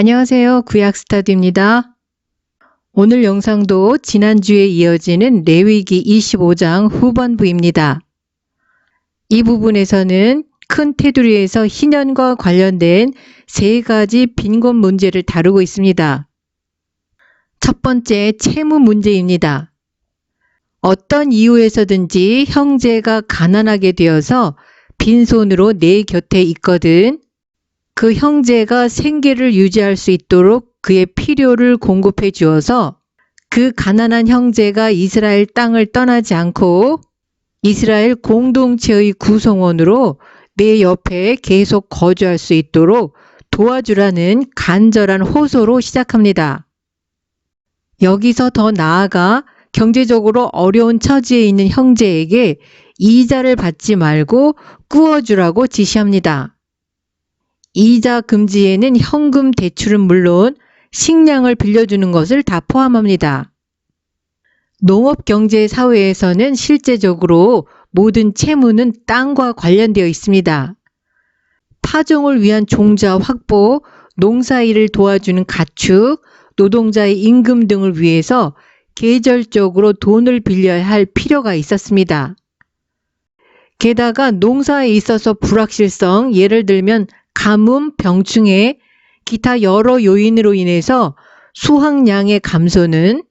안녕하세요. 구약스타디입니다. 오늘 영상도 지난주에 이어지는 레위기 25장 후반부입니다. 이 부분에서는 큰 테두리에서 희년과 관련된 세 가지 빈곤 문제를 다루고 있습니다. 첫 번째, 채무 문제입니다. 어떤 이유에서든지 형제가 가난하게 되어서 빈손으로 내 곁에 있거든 그 형제가 생계를 유지할 수 있도록 그의 필요를 공급해 주어서 그 가난한 형제가 이스라엘 땅을 떠나지 않고 이스라엘 공동체의 구성원으로 내 옆에 계속 거주할 수 있도록 도와주라는 간절한 호소로 시작합니다. 여기서 더 나아가 경제적으로 어려운 처지에 있는 형제에게 이자를 받지 말고 꾸어주라고 지시합니다. 이자 금지에는 현금 대출은 물론 식량을 빌려주는 것을 다 포함합니다. 농업경제사회에서는 실제적으로 모든 채무는 땅과 관련되어 있습니다. 파종을 위한 종자 확보, 농사일을 도와주는 가축, 노동자의 임금 등을 위해서 계절적으로 돈을 빌려야 할 필요가 있었습니다. 게다가 농사에 있어서 불확실성, 예를 들면 가뭄, 병충해, 기타 여러 요인으로 인해서 수확량의 감소는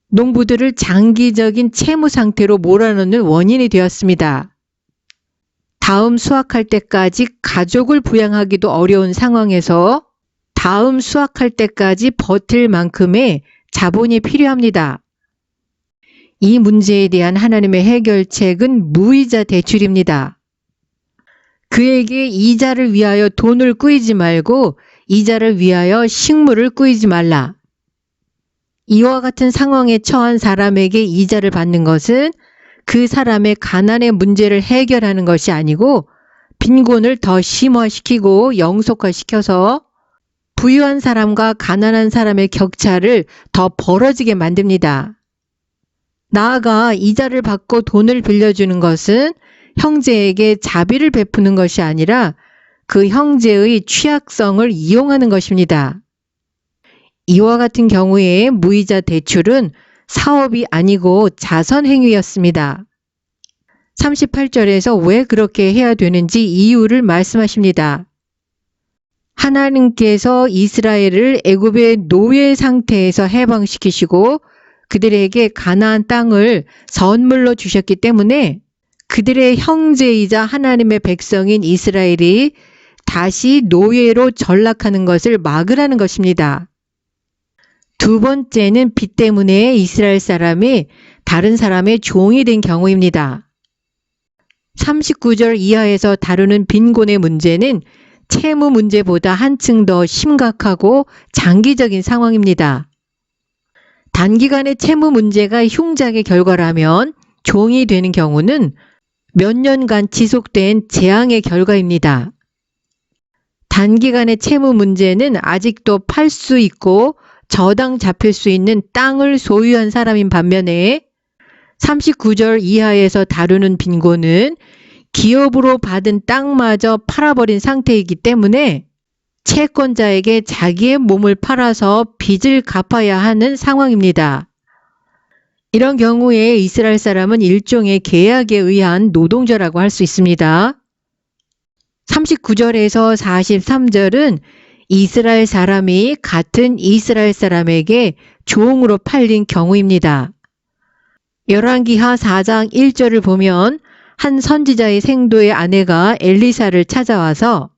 농부들을 장기적인 채무 상태로 몰아넣는 원인이 되었습니다. 다음 수확할 때까지 가족을 부양하기도 어려운 상황에서 다음 수확할 때까지 버틸 만큼의 자본이 필요합니다. 이 문제에 대한 하나님의 해결책은 무이자 대출입니다. 그에게 이자를 위하여 돈을 꾸이지 말고 이자를 위하여 식물을 꾸이지 말라. 이와 같은 상황에 처한 사람에게 이자를 받는 것은 그 사람의 가난의 문제를 해결하는 것이 아니고 빈곤을 더 심화시키고 영속화시켜서 부유한 사람과 가난한 사람의 격차를 더 벌어지게 만듭니다. 나아가 이자를 받고 돈을 빌려주는 것은 형제에게 자비를 베푸는 것이 아니라 그 형제의 취약성을 이용하는 것입니다. 이와 같은 경우에 무이자 대출은 사업이 아니고 자선행위였습니다. 38절에서 왜 그렇게 해야 되는지 이유를 말씀하십니다. 하나님께서 이스라엘을 애굽의 노예 상태에서 해방시키시고 그들에게 가나안 땅을 선물로 주셨기 때문에 그들의 형제이자 하나님의 백성인 이스라엘이 다시 노예로 전락하는 것을 막으라는 것입니다. 두 번째는 빚 때문에 이스라엘 사람이 다른 사람의 종이 된 경우입니다. 39절 이하에서 다루는 빈곤의 문제는 채무 문제보다 한층 더 심각하고 장기적인 상황입니다. 단기간의 채무 문제가 흉작의 결과라면 종이 되는 경우는 몇 년간 지속된 재앙의 결과입니다. 단기간의 채무 문제는 아직도 팔 수 있고 저당 잡힐 수 있는 땅을 소유한 사람인 반면에 39절 이하에서 다루는 빈곤은 기업으로 받은 땅마저 팔아버린 상태이기 때문에 채권자에게 자기의 몸을 팔아서 빚을 갚아야 하는 상황입니다. 이런 경우에 이스라엘 사람은 일종의 계약에 의한 노동자라고 할 수 있습니다. 39절에서 43절은 이스라엘 사람이 같은 이스라엘 사람에게 종으로 팔린 경우입니다. 열왕기하 4장 1절을 보면 한 선지자의 생도의 아내가 엘리사를 찾아와서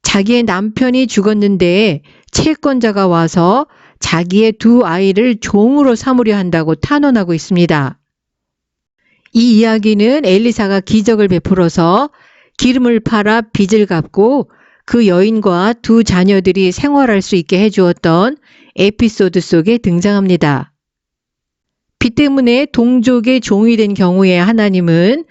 자기의 남편이 죽었는데 채권자가 와서 자기의 두 아이를 종으로 삼으려 한다고 탄원하고 있습니다. 이 이야기는 엘리사가 기적을 베풀어서 기름을 팔아 빚을 갚고 그 여인과 두 자녀들이 생활할 수 있게 해주었던 에피소드 속에 등장합니다. 빚 때문에 동족의 종이 된 경우에 하나님은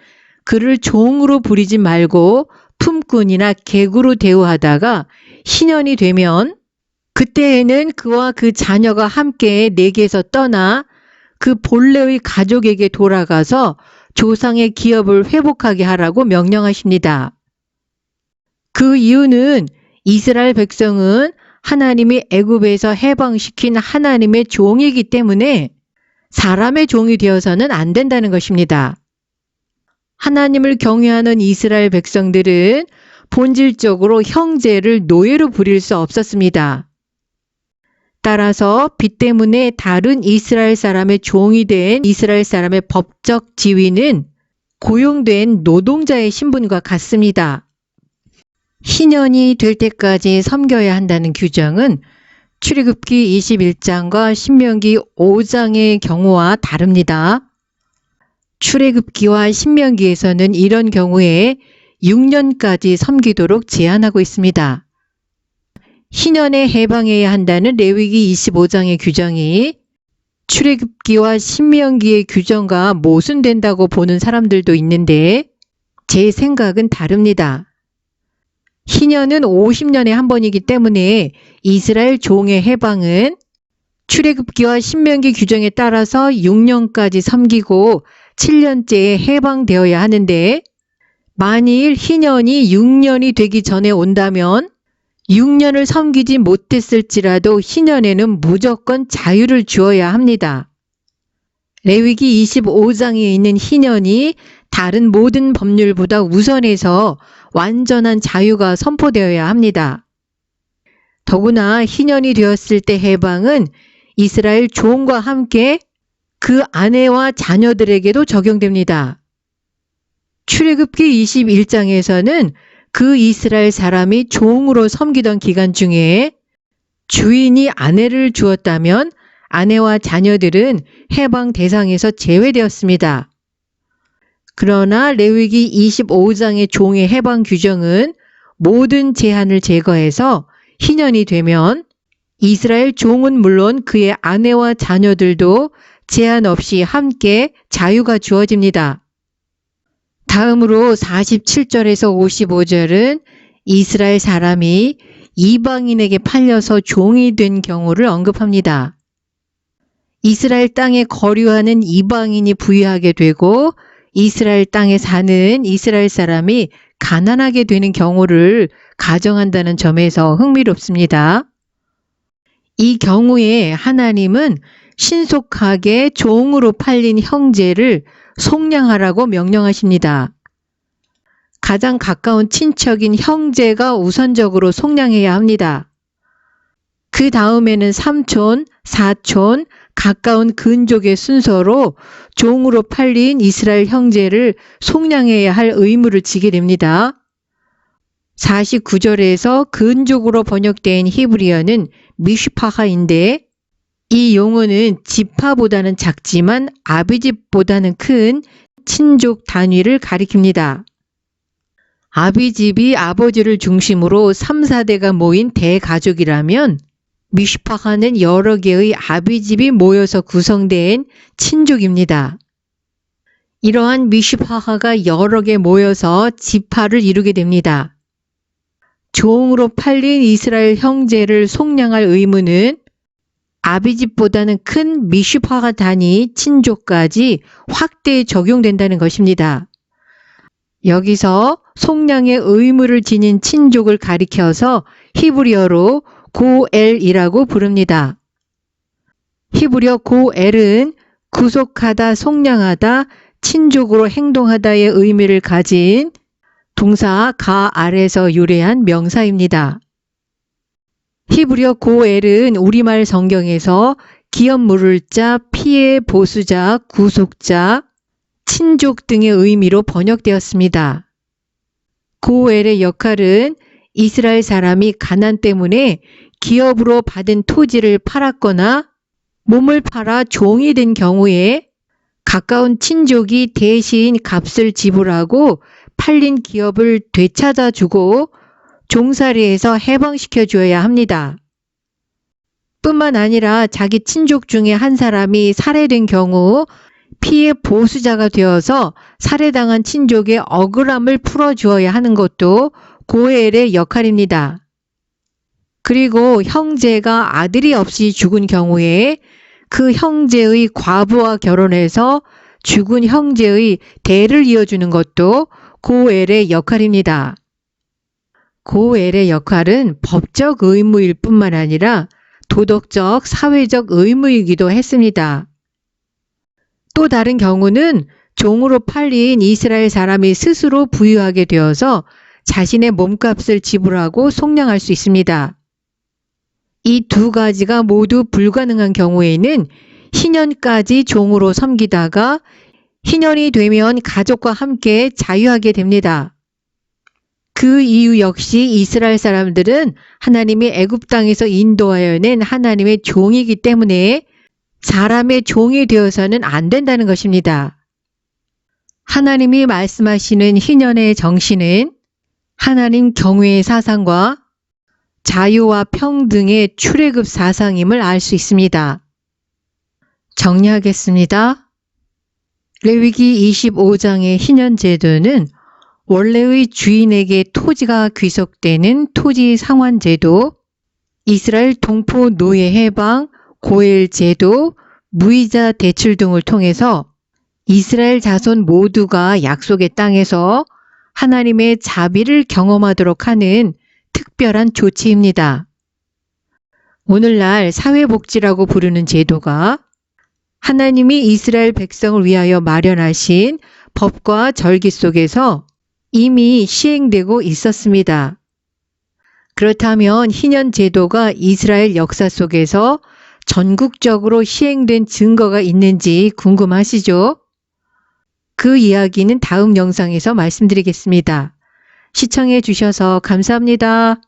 그를 종으로 부리지 말고 품꾼이나 객으로 대우하다가 희년이 되면 그때에는 그와 그 자녀가 함께 내게서 떠나 그 본래의 가족에게 돌아가서 조상의 기업을 회복하게 하라고 명령하십니다. 그 이유는 이스라엘 백성은 하나님이 애굽에서 해방시킨 하나님의 종이기 때문에 사람의 종이 되어서는 안 된다는 것입니다. 하나님을 경외하는 이스라엘 백성들은 본질적으로 형제를 노예로 부릴 수 없었습니다. 따라서 빚 때문에 다른 이스라엘 사람의 종이 된 이스라엘 사람의 법적 지위는 고용된 노동자의 신분과 같습니다. 희년이 될 때까지 섬겨야 한다는 규정은 출애굽기 21장과 신명기 5장의 경우와 다릅니다. 출애굽기와 신명기에서는 이런 경우에 6년까지 섬기도록 제한하고 있습니다. 희년에 해방해야 한다는 레위기 25장의 규정이 출애굽기와 신명기의 규정과 모순된다고 보는 사람들도 있는데 제 생각은 다릅니다. 희년은 50년에 한 번이기 때문에 이스라엘 종의 해방은 출애굽기와 신명기 규정에 따라서 6년까지 섬기고 7년째에 해방되어야 하는데 만일 희년이 6년이 되기 전에 온다면 6년을 섬기지 못했을지라도 희년에는 무조건 자유를 주어야 합니다. 레위기 25장에 있는 희년이 다른 모든 법률보다 우선해서 완전한 자유가 선포되어야 합니다. 더구나 희년이 되었을 때 해방은 이스라엘 종과 함께 그 아내와 자녀들에게도 적용됩니다. 출애굽기 21장에서는 그 이스라엘 사람이 종으로 섬기던 기간 중에 주인이 아내를 주었다면 아내와 자녀들은 해방 대상에서 제외되었습니다. 그러나 레위기 25장의 종의 해방 규정은 모든 제한을 제거해서 희년이 되면 이스라엘 종은 물론 그의 아내와 자녀들도 제한 없이 함께 자유가 주어집니다. 다음으로 47절에서 55절은 이스라엘 사람이 이방인에게 팔려서 종이 된 경우를 언급합니다. 이스라엘 땅에 거류하는 이방인이 부유하게 되고 이스라엘 땅에 사는 이스라엘 사람이 가난하게 되는 경우를 가정한다는 점에서 흥미롭습니다. 이 경우에 하나님은 신속하게 종으로 팔린 형제를 속량하라고 명령하십니다. 가장 가까운 친척인 형제가 우선적으로 속량해야 합니다. 그 다음에는 삼촌, 사촌, 가까운 근족의 순서로 종으로 팔린 이스라엘 형제를 속량해야 할 의무를 지게 됩니다. 49절에서 근족으로 번역된 히브리어는 미슈파하인데 이 용어는 지파보다는 작지만 아비집보다는 큰 친족 단위를 가리킵니다. 아비집이 아버지를 중심으로 3, 4대가 모인 대가족이라면 미슈파하는 여러 개의 아비집이 모여서 구성된 친족입니다. 이러한 미슈파하가 여러 개 모여서 지파를 이루게 됩니다. 종으로 팔린 이스라엘 형제를 속량할 의무는 아비집보다는 큰 미슈파하 단위 친족까지 확대 적용된다는 것입니다. 여기서 속량의 의무를 지닌 친족을 가리켜서 히브리어로 고엘이라고 부릅니다. 히브리어 고엘은 구속하다, 속량하다, 친족으로 행동하다의 의미를 가진 동사 가알에서 유래한 명사입니다. 히브리어 고엘은 우리말 성경에서 기업 물을 자, 피해 보수자, 구속자, 친족 등의 의미로 번역되었습니다. 고엘의 역할은 이스라엘 사람이 가난 때문에 기업으로 받은 토지를 팔았거나 몸을 팔아 종이 된 경우에 가까운 친족이 대신 값을 지불하고 팔린 기업을 되찾아 주고 종살이에서 해방시켜 주어야 합니다. 뿐만 아니라 자기 친족 중에 한 사람이 살해된 경우 피해 보수자가 되어서 살해당한 친족의 억울함을 풀어주어야 하는 것도 고엘의 역할입니다. 그리고 형제가 아들이 없이 죽은 경우에 그 형제의 과부와 결혼해서 죽은 형제의 대를 이어주는 것도 고엘의 역할입니다. 고엘의 역할은 법적 의무일 뿐만 아니라 도덕적, 사회적 의무이기도 했습니다. 또 다른 경우는 종으로 팔린 이스라엘 사람이 스스로 부유하게 되어서 자신의 몸값을 지불하고 속량할 수 있습니다. 이 두 가지가 모두 불가능한 경우에는 희년까지 종으로 섬기다가 희년이 되면 가족과 함께 자유하게 됩니다. 그 이유 역시 이스라엘 사람들은 하나님이 애굽 땅에서 인도하여 낸 하나님의 종이기 때문에 사람의 종이 되어서는 안 된다는 것입니다. 하나님이 말씀하시는 희년의 정신은 하나님 경외의 사상과 자유와 평등의 출애굽 사상임을 알 수 있습니다. 정리하겠습니다. 레위기 25장의 희년 제도는 원래의 주인에게 토지가 귀속되는 토지 상환 제도, 이스라엘 동포 노예 해방, 고엘 제도, 무이자 대출 등을 통해서 이스라엘 자손 모두가 약속의 땅에서 하나님의 자비를 경험하도록 하는 특별한 조치입니다. 오늘날 사회복지라고 부르는 제도가 하나님이 이스라엘 백성을 위하여 마련하신 법과 절기 속에서 이미 시행되고 있었습니다. 그렇다면 희년 제도가 이스라엘 역사 속에서 전국적으로 시행된 증거가 있는지 궁금하시죠? 그 이야기는 다음 영상에서 말씀드리겠습니다. 시청해 주셔서 감사합니다.